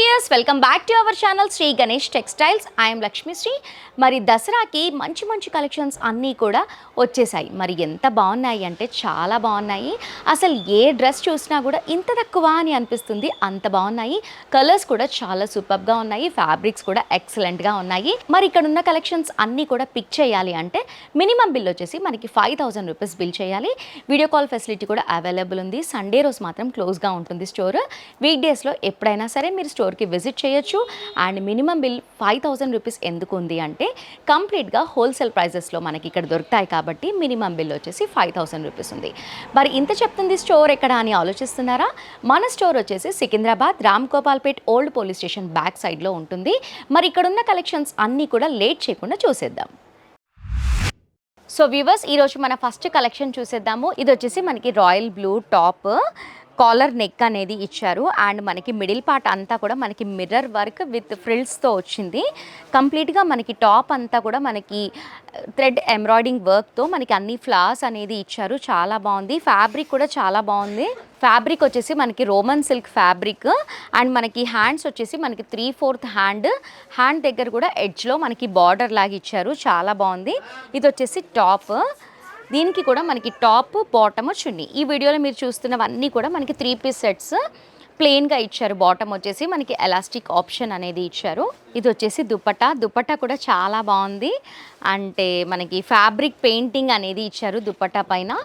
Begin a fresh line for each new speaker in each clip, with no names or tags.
Viewers welcome back to our channel Sri Ganesh textiles. I'm Lakshmi Sri. మరి దసరాకి మంచి మంచి కలెక్షన్స్ అన్నీ కూడా వచ్చేసాయి. మరి ఎంత బాగున్నాయి అంటే చాలా బాగున్నాయి. అసలు ఏ డ్రెస్ చూసినా కూడా ఇంత తక్కువ అని అనిపిస్తుంది, అంత బాగున్నాయి. కలర్స్ కూడా చాలా సూపర్గా ఉన్నాయి, ఫ్యాబ్రిక్స్ కూడా ఎక్సలెంట్గా ఉన్నాయి. మరి ఇక్కడ ఉన్న కలెక్షన్స్ అన్నీ కూడా పిక్ చేయాలి అంటే మినిమం బిల్ వచ్చేసి మనకి 5000 రూపీస్ బిల్ చేయాలి. వీడియో కాల్ ఫెసిలిటీ కూడా అవైలబుల్ ఉంది. సండే రోజు మాత్రం క్లోజ్గా ఉంటుంది స్టోర్. వీక్ డేస్లో ఎప్పుడైనా సరే మీరు స్టోర్కి విజిట్ చేయొచ్చు. అండ్ మినిమం బిల్ 5000 రూపీస్ ఎందుకు ఉంది అంటే కంప్లీట్గా హోల్సేల్ ప్రైజెస్లో మనకి ఇక్కడ దొరుకుతాయి కాబట్టి మినిమం బిల్ వచ్చేసి 5000 రూపీస్ ఉంది. మరి ఇంత చెప్తుంది స్టోర్ ఎక్కడ అని ఆలోచిస్తున్నారా? మన స్టోర్ వచ్చేసి Secunderabad Ram Gopalpet old police station back సైడ్లో ఉంటుంది. మరి ఇక్కడ ఉన్న కలెక్షన్స్ అన్నీ కూడా లేట్ చేయకుండా చూసేద్దాం. సో వ్యూవర్స్, ఈరోజు మన ఫస్ట్ కలెక్షన్ చూసేద్దాము. ఇది వచ్చేసి మనకి royal blue top, collar neck అనేది ఇచ్చారు. అండ్ మనకి మిడిల్ పార్ట్ అంతా కూడా మనకి మిర్రర్ వర్క్ విత్ ఫ్రిల్స్తో వచ్చింది. కంప్లీట్గా మనకి టాప్ అంతా కూడా మనకి థ్రెడ్ ఎంబ్రాయిడింగ్ వర్క్తో మనకి అన్ని ఫ్లవర్స్ అనేది ఇచ్చారు. చాలా బాగుంది. ఫ్యాబ్రిక్ కూడా చాలా బాగుంది. ఫ్యాబ్రిక్ వచ్చేసి మనకి రోమన్ సిల్క్ ఫ్యాబ్రిక్. అండ్ మనకి హ్యాండ్స్ వచ్చేసి మనకి 3/4 హ్యాండ్ దగ్గర కూడా ఎడ్జ్లో మనకి బార్డర్ లాగా ఇచ్చారు. చాలా బాగుంది. ఇది వచ్చేసి టాప్. దీనికి కూడా మనకి టాప్, బాటమ్, చున్నీ. ఈ వీడియోలో మీరు చూస్తున్నవన్నీ కూడా మనకి 3 పీస్ సెట్స్ ప్లెయిన్గా ఇచ్చారు. బాటమ్ వచ్చేసి మనకి ఎలాస్టిక్ ఆప్షన్ అనేది ఇచ్చారు. ఇది వచ్చేసి దుపట్టా కూడా చాలా బాగుంది. అంటే మనకి ఫ్యాబ్రిక్ పెయింటింగ్ అనేది ఇచ్చారు దుపట్టా పైన.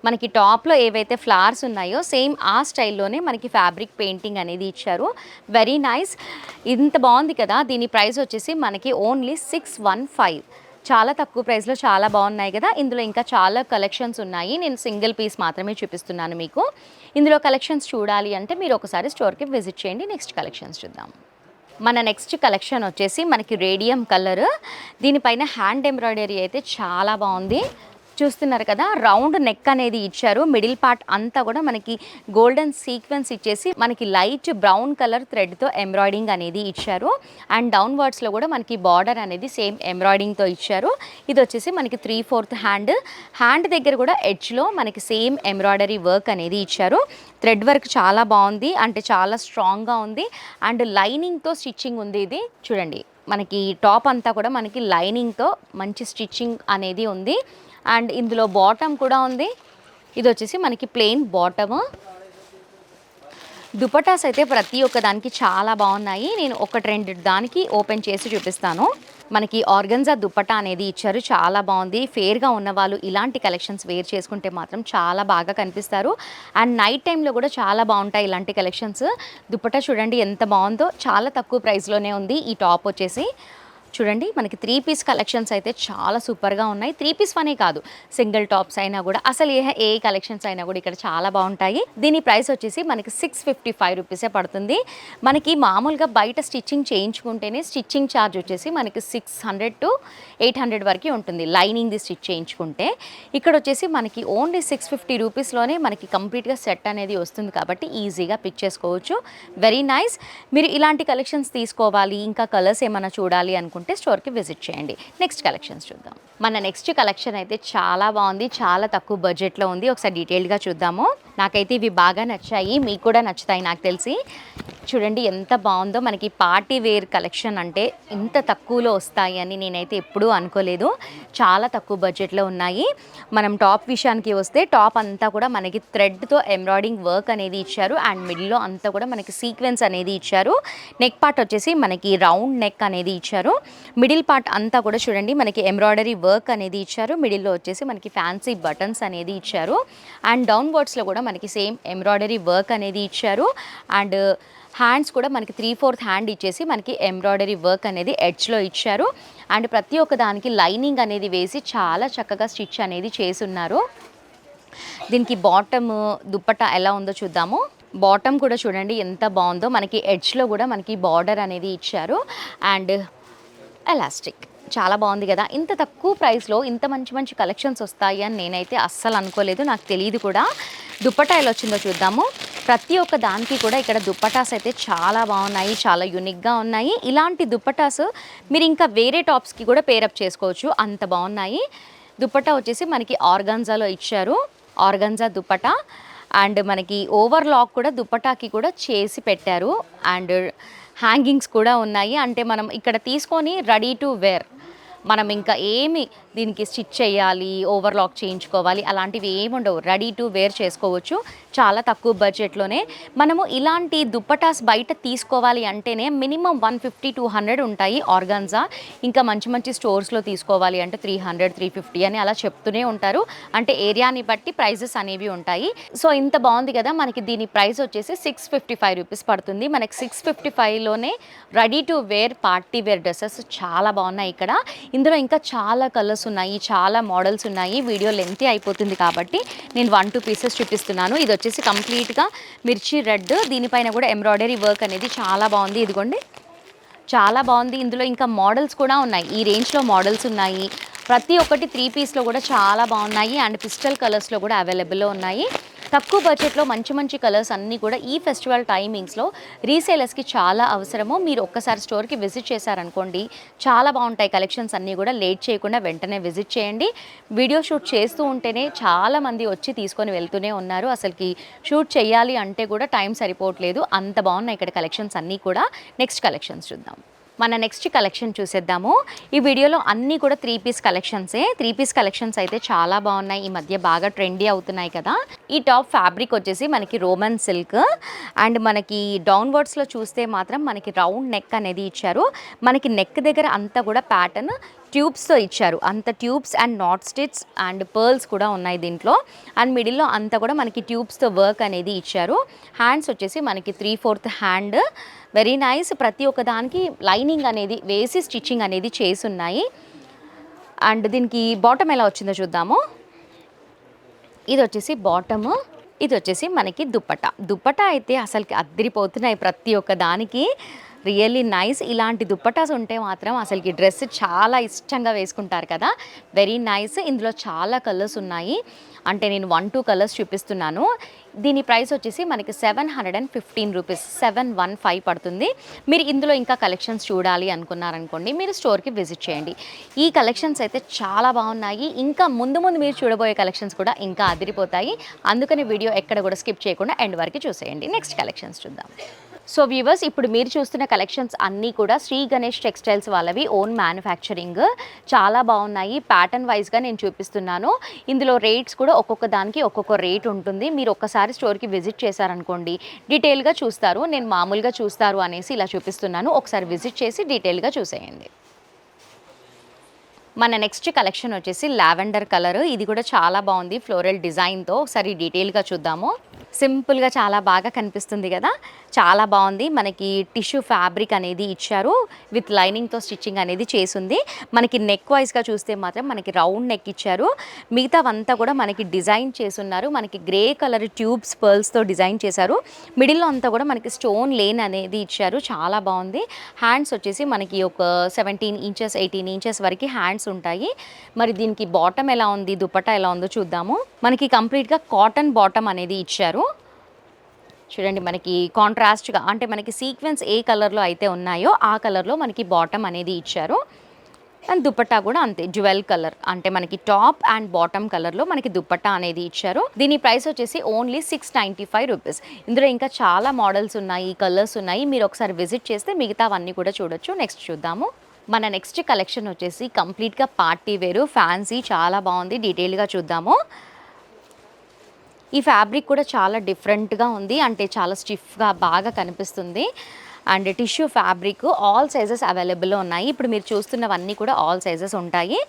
మనకి టాప్లో ఏవైతే ఫ్లవర్స్ ఉన్నాయో సేమ్ ఆ స్టైల్లోనే మనకి ఫ్యాబ్రిక్ పెయింటింగ్ అనేది ఇచ్చారు. Very nice. ఇంత బాగుంది కదా. దీని ప్రైస్ వచ్చేసి మనకి ఓన్లీ 615. చాలా తక్కువ ప్రైస్లో చాలా బాగున్నాయి కదా. ఇందులో ఇంకా చాలా కలెక్షన్స్ ఉన్నాయి. నేను సింగిల్ పీస్ మాత్రమే చూపిస్తున్నాను మీకు. ఇందులో కలెక్షన్స్ చూడాలి అంటే మీరు ఒకసారి స్టోర్కి విజిట్ చేయండి. నెక్స్ట్ కలెక్షన్స్ చూద్దాం. మన నెక్స్ట్ కలెక్షన్ వచ్చేసి మనకి రేడియం కలర్. దీనిపైన హ్యాండ్ ఎంబ్రాయిడరీ అయితే చాలా బాగుంది. చూస్తున్నారు కదా, రౌండ్ నెక్ అనేది ఇచ్చారు. మిడిల్ పార్ట్ అంతా కూడా మనకి గోల్డెన్ సీక్వెన్స్ ఇచ్చేసి మనకి లైట్ బ్రౌన్ కలర్ థ్రెడ్తో ఎంబ్రాయిడింగ్ అనేది ఇచ్చారు. అండ్ డౌన్వర్డ్స్లో కూడా మనకి బార్డర్ అనేది సేమ్ ఎంబ్రాయిడింగ్తో ఇచ్చారు. ఇది వచ్చేసి మనకి 3/4 హ్యాండ్ దగ్గర కూడా ఎడ్జ్లో మనకి సేమ్ ఎంబ్రాయిడరీ వర్క్ అనేది ఇచ్చారు. థ్రెడ్ వర్క్ చాలా బాగుంది, అంటే చాలా స్ట్రాంగ్గా ఉంది. అండ్ లైనింగ్తో స్టిచ్చింగ్ ఉంది. ఇది చూడండి, మనకి టాప్ అంతా కూడా మనకి లైనింగ్తో మంచి స్టిచ్చింగ్ అనేది ఉంది. అండ్ ఇందులో బాటమ్ కూడా ఉంది. ఇది వచ్చేసి మనకి ప్లెయిన్ బాటమ్. దుపటాస్ అయితే ప్రతి ఒక్క దానికి చాలా బాగున్నాయి. నేను 1-2 దానికి ఓపెన్ చేసి చూపిస్తాను. మనకి ఆర్గన్జా దుపట్టా అనేది ఇచ్చారు. చాలా బాగుంది. ఫేర్గా ఉన్న వాళ్ళు ఇలాంటి కలెక్షన్స్ వేర్ చేసుకుంటే మాత్రం చాలా బాగా కనిపిస్తారు. అండ్ నైట్ టైంలో కూడా చాలా బాగుంటాయి ఇలాంటి కలెక్షన్స్. దుపట్టా చూడండి ఎంత బాగుందో. చాలా తక్కువ ప్రైస్లోనే ఉంది. ఈ టాప్ వచ్చేసి చూడండి, మనకి 3 పీస్ కలెక్షన్స్ అయితే చాలా సూపర్గా ఉన్నాయి. 3 పీస్ అనే కాదు, సింగిల్ టాప్స్ అయినా కూడా, అసలు ఏ కలెక్షన్స్ అయినా కూడా ఇక్కడ చాలా బాగుంటాయి. దీని ప్రైస్ వచ్చేసి మనకి 655 రూపీసే పడుతుంది. మనకి మామూలుగా బయట స్టిచ్చింగ్ చేయించుకుంటేనే స్టిచ్చింగ్ ఛార్జ్ వచ్చేసి మనకి 600 to 800 వరకు ఉంటుంది లైనింగ్ది స్టిచ్ చేయించుకుంటే. ఇక్కడ వచ్చేసి మనకి ఓన్లీ 650 రూపీస్లోనే మనకి కంప్లీట్గా సెట్ అనేది వస్తుంది కాబట్టి ఈజీగా పిక్ చేసుకోవచ్చు. Very nice. మీరు ఇలాంటి కలెక్షన్స్ తీసుకోవాలి, ఇంకా కలర్స్ ఏమైనా చూడాలి అనుకుంటే స్టోర్కి విజిట్ చేయండి. నెక్స్ట్ కలెక్షన్స్ చూద్దాం. మన నెక్స్ట్ కలెక్షన్ అయితే చాలా బాగుంది, చాలా తక్కువ బడ్జెట్లో ఉంది. ఒకసారి డీటెయిల్గా చూద్దాము. నాకైతే ఇవి బాగా నచ్చాయి, మీకు కూడా నచ్చుతాయి నాకు తెలిసి. చూడండి ఎంత బాగుందో. మనకి పార్టీ వేర్ కలెక్షన్ అంటే ఇంత తక్కువలో వస్తాయి అని నేనైతే ఎప్పుడూ అనుకోలేదు. చాలా తక్కువ బడ్జెట్లో ఉన్నాయి. మనం టాప్ విషయానికి వస్తే టాప్ అంతా కూడా మనకి థ్రెడ్తో ఎంబ్రాయిడింగ్ వర్క్ అనేది ఇచ్చారు. అండ్ మిడిల్లో అంతా కూడా మనకి సీక్వెన్స్ అనేది ఇచ్చారు. నెక్ పార్ట్ వచ్చేసి మనకి రౌండ్ నెక్ అనేది ఇచ్చారు. మిడిల్ పార్ట్ అంతా కూడా చూడండి మనకి ఎంబ్రాయిడరీ వర్క్ అనేది ఇచ్చారు. మిడిల్లో వచ్చేసి మనకి ఫ్యాన్సీ బటన్స్ అనేది ఇచ్చారు. అండ్ డౌన్వర్డ్స్లో కూడా మనకి సేమ్ ఎంబ్రాయిడరీ వర్క్ అనేది ఇచ్చారు. అండ్ హ్యాండ్స్ కూడా మనకి 3/4 హ్యాండ్ ఇచ్చేసి మనకి ఎంబ్రాయిడరీ వర్క్ అనేది ఎడ్జ్లో ఇచ్చారు. అండ్ ప్రతి ఒక్క దానికి లైనింగ్ అనేది వేసి చాలా చక్కగా స్టిచ్ అనేది చేసి ఉన్నారు. దీనికి బాటమ్ దుపట్టా ఎలా ఉందో చూద్దాము. బాటమ్ కూడా చూడండి ఎంత బాగుందో. మనకి ఎడ్జ్లో కూడా మనకి బార్డర్ అనేది ఇచ్చారు. అండ్ ఎలాస్టిక్ చాలా బాగుంది కదా. ఇంత తక్కువ ప్రైస్లో ఇంత మంచి మంచి కలెక్షన్స్ వస్తాయి అని నేనైతే అస్సలు అనుకోలేదు, నాకు తెలియదు కూడా. దుపట్టా ఎలా వచ్చిందో చూద్దాము. ప్రతి ఒక్క దానికి కూడా ఇక్కడ దుపటాస్ అయితే చాలా బాగున్నాయి, చాలా యూనిక్గా ఉన్నాయి. ఇలాంటి దుపటాస్ మీరు ఇంకా వేరే టాప్స్కి కూడా పేరప్ చేసుకోవచ్చు, అంత బాగున్నాయి. దుపట్టా వచ్చేసి మనకి ఆర్గాన్జాలో ఇచ్చారు, ఆర్గాన్జా దుపట్టా. అండ్ మనకి ఓవర్లాక్ కూడా దుపటాకి కూడా చేసి పెట్టారు. అండ్ హ్యాంగింగ్స్ కూడా ఉన్నాయి. అంటే మనం ఇక్కడ తీసుకొని రెడీ టు వేర్, మనం ఇంకా ఏమి దీనికి స్టిచ్ చేయాలి, ఓవర్లాక్ చేయించుకోవాలి అలాంటివి ఏమి ఉండవు. రెడీ టు వేర్ చేసుకోవచ్చు చాలా తక్కువ బడ్జెట్లోనే. మనము ఇలాంటి దుప్పటాస్ బయట తీసుకోవాలి అంటేనే మినిమం 150-200 ఉంటాయి ఆర్గాన్జా. ఇంకా మంచి మంచి స్టోర్స్లో తీసుకోవాలి అంటే 300-350 అని అలా చెప్తూనే ఉంటారు. అంటే ఏరియాని బట్టి ప్రైజెస్ అనేవి ఉంటాయి. సో ఇంత బాగుంది కదా, మనకి దీని ప్రైస్ వచ్చేసి 655 రూపీస్ పడుతుంది. మనకి 655లోనే ready to wear party wear dresses చాలా బాగున్నాయి ఇక్కడ. ఇందులో ఇంకా చాలా కలర్స్ ఉన్నాయి, చాలా మోడల్స్ ఉన్నాయి. వీడియో లెంతీ అయిపోతుంది కాబట్టి నేను 1-2 పీసెస్ చూపిస్తున్నాను. ఇది వచ్చేసి కంప్లీట్గా మిర్చి రెడ్, దీనిపైన కూడా ఎంబ్రాయిడరీ వర్క్ అనేది చాలా బాగుంది. ఇదిగోండి చాలా బాగుంది. ఇందులో ఇంకా మోడల్స్ కూడా ఉన్నాయి, ఈ రేంజ్లో మోడల్స్ ఉన్నాయి. ప్రతి ఒక్కటి 3 పీస్లో కూడా చాలా బాగున్నాయి అండ్ పిస్టల్ కలర్స్లో కూడా అవైలబుల్లో ఉన్నాయి. తక్కువ బడ్జెట్లో మంచి మంచి కలర్స్ అన్నీ కూడా ఈ ఫెస్టివల్ టైమింగ్స్లో రీసేలర్స్కి చాలా అవసరము. మీరు ఒక్కసారి స్టోర్కి విజిట్ చేశారనుకోండి, చాలా బాగుంటాయి కలెక్షన్స్ అన్నీ కూడా. లేట్ చేయకుండా వెంటనే విజిట్ చేయండి. వీడియో షూట్ చేస్తూ ఉంటేనే చాలామంది వచ్చి తీసుకొని వెళ్తూనే ఉన్నారు. అసలుకి షూట్ చేయాలి అంటే కూడా టైం సరిపోవట్లేదు, అంత బాగున్నాయి ఇక్కడ కలెక్షన్స్ అన్నీ కూడా. నెక్స్ట్ కలెక్షన్స్ చూద్దాం. మన నెక్స్ట్ కలెక్షన్ చూసేద్దాము. ఈ వీడియోలో అన్నీ కూడా 3 పీస్ కలెక్షన్సే. 3 పీస్ కలెక్షన్స్ అయితే చాలా బాగున్నాయి, ఈ మధ్య బాగా ట్రెండీ అవుతున్నాయి కదా. ఈ టాప్ ఫ్యాబ్రిక్ వచ్చేసి మనకి రోమన్ సిల్క్ అండ్ మనకి డౌన్వర్డ్స్లో చూస్తే మాత్రం మనకి రౌండ్ నెక్ అనేది ఇచ్చారు. మనకి నెక్ దగ్గర అంతా కూడా ప్యాటర్న్ ట్యూబ్స్తో ఇచ్చారు, అంత tubes and not stitch and pearls కూడా ఉన్నాయి దీంట్లో. అండ్ మిడిల్లో అంతా కూడా మనకి ట్యూబ్స్తో వర్క్ అనేది ఇచ్చారు. హ్యాండ్స్ వచ్చేసి మనకి 3/4 హ్యాండ్, వెరీ నైస్. ప్రతి ఒక్క దానికి లైనింగ్ అనేది వేసి స్టిచ్చింగ్ అనేది చేసి ఉన్నాయి. అండ్ దీనికి బాటమ్ ఎలా వచ్చిందో చూద్దాము. ఇది వచ్చేసి బాటము, ఇది వచ్చేసి మనకి దుప్పటా అయితే అసలుకి అద్దరిపోతున్నాయి ప్రతి ఒక్క దానికి. Really nice. ఇలాంటి దుప్పటాస్ ఉంటే మాత్రం అసలుకి డ్రెస్ చాలా ఇష్టంగా వేసుకుంటారు కదా. Very nice. ఇందులో చాలా కలర్స్ ఉన్నాయి, అంటే నేను 1-2 కలర్స్ చూపిస్తున్నాను. దీని ప్రైస్ వచ్చేసి మనకి 715 రూపీస్, 715 పడుతుంది. మీరు ఇందులో ఇంకా కలెక్షన్స్ చూడాలి అనుకున్నారనుకోండి, మీరు స్టోర్కి విజిట్ చేయండి. ఈ కలెక్షన్స్ అయితే చాలా బాగున్నాయి. ఇంకా ముందు మీరు చూడబోయే కలెక్షన్స్ కూడా ఇంకా అదిరిపోతాయి. అందుకని వీడియో ఎక్కడ కూడా స్కిప్ చేయకుండా ఎండ్ వరకు చూసేయండి. నెక్స్ట్ కలెక్షన్స్ చూద్దాం. సో వ్యూవర్స్, ఇప్పుడు మీరు చూస్తున్న కలెక్షన్స్ అన్నీ కూడా శ్రీ గణేష్ టెక్స్టైల్స్ వాళ్ళవి, ఓన్ మ్యానుఫ్యాక్చరింగ్. చాలా బాగున్నాయి. ప్యాటర్న్ వైజ్గా నేను చూపిస్తున్నాను. ఇందులో రేట్స్ కూడా ఒక్కొక్క దానికి ఒక్కొక్క రేట్ ఉంటుంది. మీరు ఒక్కసారి స్టోర్కి విజిట్ చేశారనుకోండి డీటెయిల్గా చూస్తారు. నేను మామూలుగా చూస్తారు అనేసి ఇలా చూపిస్తున్నాను. ఒకసారి విజిట్ చేసి డీటెయిల్గా చూసేయండి. మన నెక్స్ట్ కలెక్షన్ వచ్చేసి లావెండర్ కలర్. ఇది కూడా చాలా బాగుంది ఫ్లోరల్ డిజైన్తో. ఒకసారి డీటెయిల్గా చూద్దాము. సింపుల్గా చాలా బాగా కనిపిస్తుంది కదా, చాలా బాగుంది. మనకి టిష్యూ ఫ్యాబ్రిక్ అనేది ఇచ్చారు, విత్ లైనింగ్తో స్టిచ్చింగ్ అనేది చేసింది. మనకి నెక్ వైజ్గా చూస్తే మాత్రం మనకి రౌండ్ నెక్ ఇచ్చారు. మిగతావంతా కూడా మనకి డిజైన్ చేసున్నారు. మనకి గ్రే కలర్ ట్యూబ్స్ పర్ల్స్తో డిజైన్ చేశారు. మిడిల్లో అంతా కూడా మనకి స్టోన్ లేన్ అనేది ఇచ్చారు, చాలా బాగుంది. హ్యాండ్స్ వచ్చేసి మనకి ఒక 17 ఇంచెస్ 18 ఇంచెస్ వరకు హ్యాండ్స్ ఉంటాయి. మరి దీనికి బాటమ్ ఎలా ఉంది, దుపట్టా ఎలా ఉందో చూద్దాము. మనకి కంప్లీట్గా కాటన్ బాటమ్ అనేది ఇచ్చారు. చూడండి, మనకి కాంట్రాస్ట్గా అంటే మనకి సీక్వెన్స్ ఏ కలర్లో అయితే ఉన్నాయో ఆ కలర్లో మనకి బాటమ్ అనేది ఇచ్చారు. అండ్ దుపట్టా కూడా అంతే జ్యువెల్ కలర్, అంటే మనకి టాప్ అండ్ బాటమ్ కలర్లో మనకి దుపట్టా అనేది ఇచ్చారు. దీని ప్రైస్ వచ్చేసి ఓన్లీ 695 రూపీస్. ఇందులో ఇంకా చాలా మోడల్స్ ఉన్నాయి, కలర్స్ ఉన్నాయి. మీరు ఒకసారి విజిట్ చేస్తే మిగతావన్నీ కూడా చూడొచ్చు. నెక్స్ట్ చూద్దాము. మన నెక్స్ట్ కలెక్షన్ వచ్చేసి కంప్లీట్గా పార్టీ వేరు, ఫ్యాన్సీ, చాలా బాగుంది. డీటెయిల్గా చూద్దాము. ఈ ఫ్యాబ్రిక్ కూడా చాలా డిఫరెంట్గా ఉంది, అంటే చాలా స్టిఫ్గా బాగా కనిపిస్తుంది. And tissue fabric all sizes అవైలబుల్లో ఉన్నాయి. ఇప్పుడు మీరు చూస్తున్నవన్నీ కూడా ఆల్ సైజెస్ ఉంటాయి.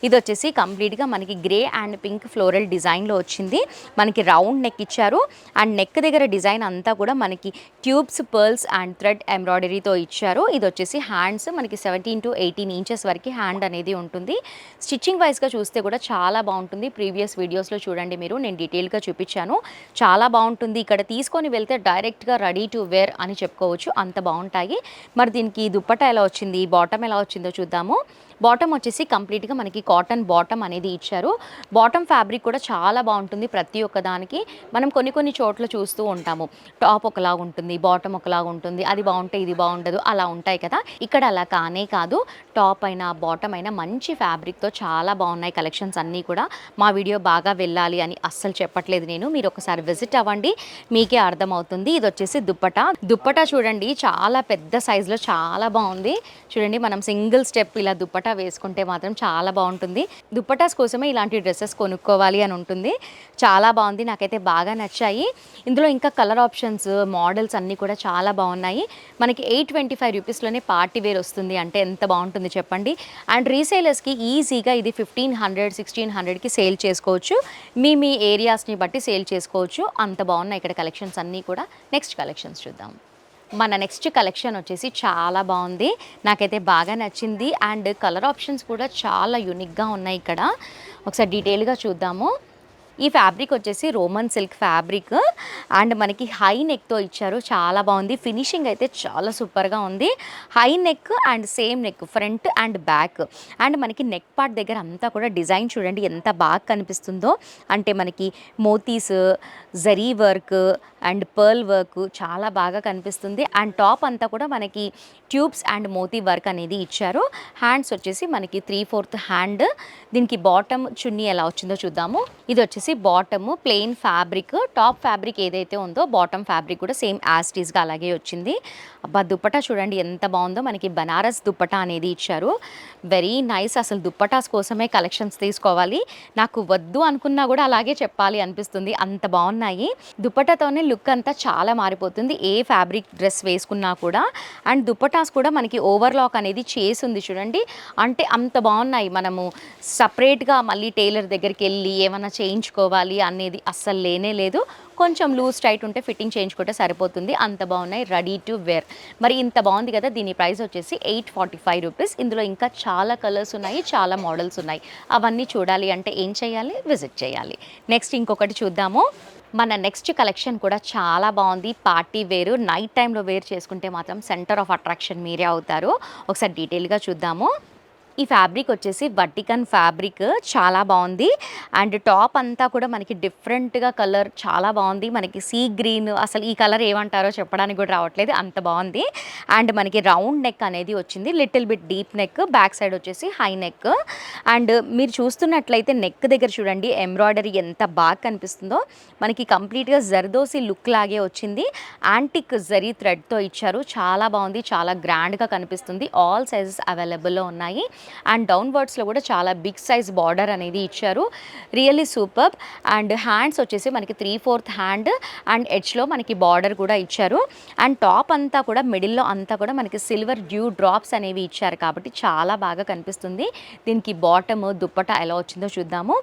ఇది వచ్చేసి కంప్లీట్గా మనకి గ్రే అండ్ పింక్ ఫ్లోరల్ డిజైన్లో వచ్చింది. మనకి రౌండ్ నెక్ ఇచ్చారు అండ్ నెక్ దగ్గర డిజైన్ అంతా కూడా మనకి ట్యూబ్స్ పర్ల్స్ అండ్ థ్రెడ్ ఎంబ్రాయిడరీతో ఇచ్చారు. ఇది వచ్చేసి హ్యాండ్స్ మనకి 17 to 18 ఇంచెస్ వరకు హ్యాండ్ అనేది ఉంటుంది. స్టిచ్చింగ్ వైజ్గా చూస్తే కూడా చాలా బాగుంటుంది. ప్రీవియస్ వీడియోస్లో చూడండి మీరు, నేను డీటెయిల్గా చూపించాను, చాలా బాగుంటుంది. ఇక్కడ తీసుకొని వెళ్తే డైరెక్ట్గా రెడీ టు వేర్ అని చెప్పుకోవచ్చు, అంత బాగుంటాయి. మరి దీనికి దుప్పట్టా ఎలా వచ్చింది, బాటమ్ ఎలా వచ్చిందో చూద్దాము. బాటమ్ వచ్చేసి కంప్లీట్గా మనకి కాటన్ బాటమ్ అనేది ఇచ్చారు. బాటమ్ ఫ్యాబ్రిక్ కూడా చాలా బాగుంటుంది. ప్రతి ఒక్క దానికి మనం కొన్ని చోట్ల చూస్తూ ఉంటాము, టాప్ ఒకలాగా ఉంటుంది, బాటమ్ ఒకలాగా ఉంటుంది, అది బాగుంటే ఇది బాగుండదు, అలా ఉంటాయి కదా. ఇక్కడ అలా కానే కాదు, టాప్ అయినా బాటమ్ అయినా మంచి ఫ్యాబ్రిక్తో చాలా బాగున్నాయి కలెక్షన్స్ అన్నీ కూడా. మా వీడియో బాగా వెళ్ళాలి అని అస్సలు చెప్పట్లేదు నేను, మీరు ఒకసారి విజిట్ అవ్వండి, మీకే అర్థమవుతుంది. ఇది వచ్చేసి దుప్పటా చూడండి, చాలా పెద్ద సైజులో చాలా బాగుంది. చూడండి, మనం సింగిల్ స్టెప్ ఇలా దుప్పటా వేసుకుంటే మాత్రం చాలా బాగుంటుంది. దుప్పటాస్ కోసమే ఇలాంటి డ్రెస్సెస్ కొనుక్కోవాలి అని ఉంటుంది. చాలా బాగుంది, నాకైతే బాగా నచ్చాయి. ఇందులో ఇంకా కలర్ ఆప్షన్స్, మోడల్స్ అన్నీ కూడా చాలా బాగున్నాయి. మనకి 825 రూపీస్లోనే పార్టీ వేర్ వస్తుంది అంటే ఎంత బాగుంటుంది చెప్పండి. అండ్ రీసేలర్స్కి ఈజీగా ఇది 1500, 1600కి సేల్ చేసుకోవచ్చు. మీ ఏరియాస్ని బట్టి సేల్ చేసుకోవచ్చు. అంత బాగున్నాయి ఇక్కడ కలెక్షన్స్ అన్నీ కూడా. నెక్స్ట్ కలెక్షన్స్ చూద్దాం. మన నెక్స్ట్ కలెక్షన్ వచ్చేసి చాలా బాగుంది, నాకైతే బాగా నచ్చింది. అండ్ కలర్ ఆప్షన్స్ కూడా చాలా యూనిక్గా ఉన్నాయి ఇక్కడ. ఒకసారి డీటెయిల్గా చూద్దాము. ఈ ఫ్యాబ్రిక్ వచ్చేసి రోమన్ సిల్క్ ఫ్యాబ్రిక్ అండ్ మనకి హై నెక్తో ఇచ్చారు. చాలా బాగుంది, ఫినిషింగ్ అయితే చాలా సూపర్గా ఉంది. High neck and same neck, front and back. And మనకి నెక్ పార్ట్ దగ్గర అంతా కూడా డిజైన్ చూడండి ఎంత బాగా కనిపిస్తుందో. అంటే మనకి మోతీస్, zari work and pearl work చాలా బాగా కనిపిస్తుంది. అండ్ టాప్ అంతా కూడా మనకి ట్యూబ్స్ అండ్ మోతీ వర్క్ అనేది ఇచ్చారు. హ్యాండ్స్ వచ్చేసి మనకి 3/4 హ్యాండ్. దీనికి బాటమ్ చున్నీ ఎలా వచ్చిందో చూద్దాము. ఇది వచ్చేసి bottom plain fabric, top fabric ఏదైతే ఉందో బాటమ్ ఫ్యాబ్రిక్ కూడా సేమ్ యాజ్ ఇట్ ఈస్గా అలాగే వచ్చింది. అబ్బా, దుప్పటా చూడండి ఎంత బాగుందో, మనకి బనారస్ దుప్పటా అనేది ఇచ్చారు. వెరీ నైస్, అసలు దుప్పటాస్ కోసమే కలెక్షన్స్ తీసుకోవాలి, నాకు వద్దు అనుకున్నా కూడా అలాగే చెప్పాలి అనిపిస్తుంది, అంత బాగున్నాయి. దుప్పటాతోనే లుక్ అంతా చాలా మారిపోతుంది ఏ ఫ్యాబ్రిక్ డ్రెస్ వేసుకున్నా కూడా. అండ్ దుప్పటాస్ కూడా మనకి ఓవర్లాక్ అనేది చేసింది చూడండి, అంటే అంత బాగున్నాయి. మనము సపరేట్గా మళ్ళీ టైలర్ దగ్గరికి వెళ్ళి ఏమైనా చేయించుకోవాలి అనేది అస్సలు లేనే లేదు. కొంచెం లూజ్ టైట్ ఉంటే ఫిట్టింగ్ చేయించుకుంటే సరిపోతుంది, అంత బాగున్నాయి, రెడీ టు వేర్. మరి ఇంత బాగుంది కదా, దీని ప్రైస్ వచ్చేసి 845 రూపీస్. ఇందులో ఇంకా చాలా కలర్స్ ఉన్నాయి, చాలా మోడల్స్ ఉన్నాయి. అవన్నీ చూడాలి అంటే ఏం చేయాలి, విజిట్ చేయాలి. నెక్స్ట్ ఇంకొకటి చూద్దాము. మన నెక్స్ట్ కలెక్షన్ కూడా చాలా బాగుంది, పార్టీ వేరు, నైట్ టైంలో వేర్ చేసుకుంటే మాత్రం సెంటర్ ఆఫ్ అట్రాక్షన్ మీరే అవుతారు. ఒకసారి డీటెయిల్గా చూద్దాము. ఈ ఫ్యాబ్రిక్ వచ్చేసి వట్టికన్ ఫ్యాబ్రిక్, చాలా బాగుంది. అండ్ టాప్ అంతా కూడా మనకి డిఫరెంట్గా కలర్ చాలా బాగుంది, మనకి సీ గ్రీన్, అసలు ఈ కలర్ ఏమంటారో చెప్పడానికి కూడా రావట్లేదు, అంత బాగుంది. అండ్ మనకి రౌండ్ నెక్ అనేది వచ్చింది, little bit deep neck, back side వచ్చేసి హై నెక్. అండ్ మీరు చూస్తున్నట్లయితే నెక్ దగ్గర చూడండి ఎంబ్రాయిడరీ ఎంత బాగా కనిపిస్తుందో. మనకి కంప్లీట్గా జర్దోసి లుక్ లాగే వచ్చింది, యాంటిక్ జరీ థ్రెడ్తో ఇచ్చారు. చాలా బాగుంది, చాలా గ్రాండ్గా కనిపిస్తుంది. ఆల్ సైజెస్ అవైలబుల్లో ఉన్నాయి. అండ్ డౌన్వర్డ్స్లో కూడా చాలా బిగ్ సైజ్ బార్డర్ అనేది ఇచ్చారు, రియల్లీ సూపర్. అండ్ హ్యాండ్స్ వచ్చేసి మనకి 3/4 హ్యాండ్ అండ్ ఎడ్జ్లో మనకి బార్డర్ కూడా ఇచ్చారు. అండ్ టాప్ అంతా కూడా మిడిల్లో అంతా కూడా మనకి సిల్వర్ డ్యూ డ్రాప్స్ అనేవి ఇచ్చారు కాబట్టి చాలా బాగా కనిపిస్తుంది. దీనికి బాటమ్ దుప్పటా ఎలా వచ్చిందో చూద్దాము.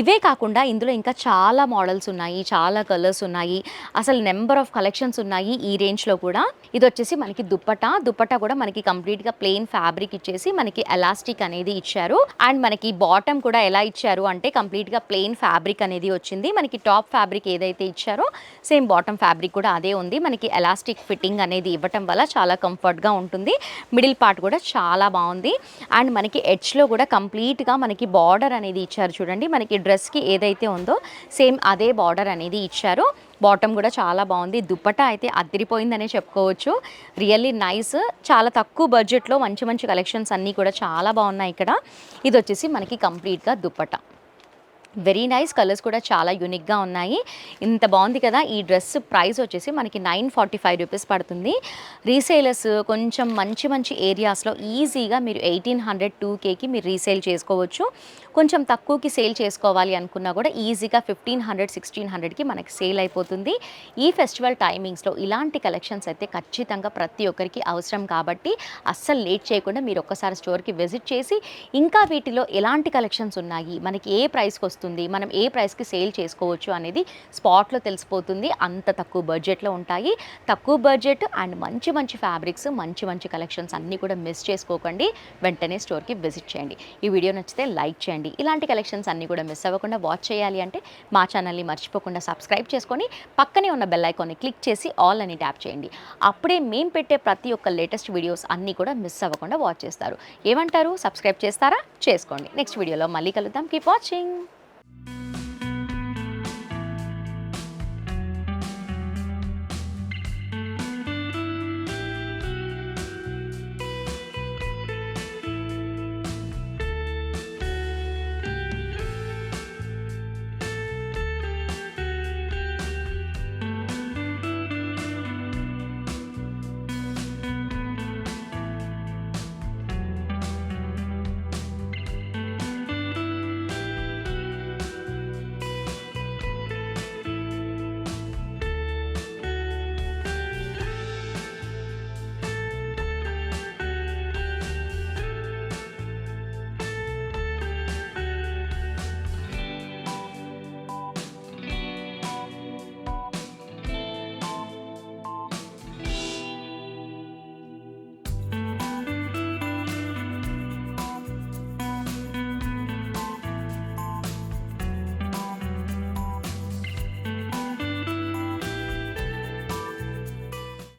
ఇవే కాకుండా ఇందులో ఇంకా చాలా మోడల్స్ ఉన్నాయి, చాలా కలర్స్ ఉన్నాయి, అసలు నెంబర్ ఆఫ్ కలెక్షన్స్ ఉన్నాయి ఈ రేంజ్లో కూడా. ఇది వచ్చేసి మనకి దుప్పటా కూడా మనకి కంప్లీట్గా ప్లెయిన్ ఫ్యాబ్రిక్ ఇచ్చేసి మనకి ఎలాస్టిక్ అనేది ఇచ్చారు. అండ్ మనకి బాటమ్ కూడా ఎలా ఇచ్చారు అంటే కంప్లీట్గా ప్లెయిన్ ఫ్యాబ్రిక్ అనేది వచ్చింది. మనకి టాప్ ఫ్యాబ్రిక్ ఏదైతే ఇచ్చారో సేమ్ బాటమ్ ఫ్యాబ్రిక్ కూడా అదే ఉంది. మనకి ఎలాస్టిక్ ఫిట్టింగ్ అనేది ఇవ్వటం వల్ల చాలా కంఫర్ట్గా ఉంటుంది. మిడిల్ పార్ట్ కూడా చాలా బాగుంది. అండ్ మనకి ఎడ్జ్లో కూడా కంప్లీట్గా మనకి బార్డర్ అనేది ఇచ్చారు చూడండి, మనకి డ్రెస్కి ఏదైతే ఉందో సేమ్ అదే బార్డర్ అనేది ఇచ్చారు. బాటమ్ కూడా చాలా బాగుంది, దుప్పటా అయితే అదిరిపోయిందనే చెప్పుకోవచ్చు, రియల్లీ నైస్. చాలా తక్కువ బడ్జెట్లో మంచి మంచి కలెక్షన్స్ అన్నీ కూడా చాలా బాగున్నాయి ఇక్కడ. ఇది వచ్చేసి మనకి కంప్లీట్గా దుప్పటా, వెరీ నైస్, కలర్స్ కూడా చాలా యూనిక్గా ఉన్నాయి. ఇంత బాగుంది కదా. ఈ డ్రెస్ ప్రైస్ వచ్చేసి మనకి 945 రూపీస్ పడుతుంది. రీసేలర్స్ కొంచెం మంచి మంచి ఏరియాస్లో ఈజీగా మీరు 1800, 2Kకి మీరు రీసేల్ చేసుకోవచ్చు. కొంచెం తక్కువకి సేల్ చేసుకోవాలి అనుకున్నా కూడా ఈజీగా 1500, 1600కి మనకి సేల్ అయిపోతుంది. ఈ ఫెస్టివల్ టైమింగ్స్లో ఇలాంటి కలెక్షన్స్ అయితే ఖచ్చితంగా ప్రతి ఒక్కరికి అవసరం కాబట్టి అస్సలు లేట్ చేయకుండా మీరు ఒక్కసారి స్టోర్కి విజిట్ చేసి ఇంకా వీటిలో ఎలాంటి కలెక్షన్స్ ఉన్నాయి, మనకి ఏ ప్రైస్కి వస్తుంది, వస్తుంది, మనం ఏ ప్రైస్కి సేల్ చేసుకోవచ్చు అనేది స్పాట్లో తెలిసిపోతుంది. అంత తక్కువ బడ్జెట్లో ఉంటాయి. తక్కువ బడ్జెట్ అండ్ మంచి మంచి ఫ్యాబ్రిక్స్, మంచి మంచి కలెక్షన్స్ అన్నీ కూడా మిస్ చేసుకోకండి. వెంటనే స్టోర్కి విజిట్ చేయండి. ఈ వీడియో నచ్చితే లైక్ చేయండి. ఇలాంటి కలెక్షన్స్ అన్నీ కూడా మిస్ అవ్వకుండా వాచ్ చేయాలి అంటే మా ఛానల్ని మర్చిపోకుండా సబ్స్క్రైబ్ చేసుకొని పక్కనే ఉన్న బెల్ ఐకాన్ని క్లిక్ చేసి ఆల్ అని ట్యాప్ చేయండి. అప్పుడే మేము పెట్టే ప్రతి ఒక్క లేటెస్ట్ వీడియోస్ అన్నీ కూడా మిస్ అవ్వకుండా వాచ్ చేస్తారు. ఏమంటారు? సబ్స్క్రైబ్ చేస్తారా? చేసుకోండి. నెక్స్ట్ వీడియోలో మళ్ళీ కలుద్దాం. Keep watching.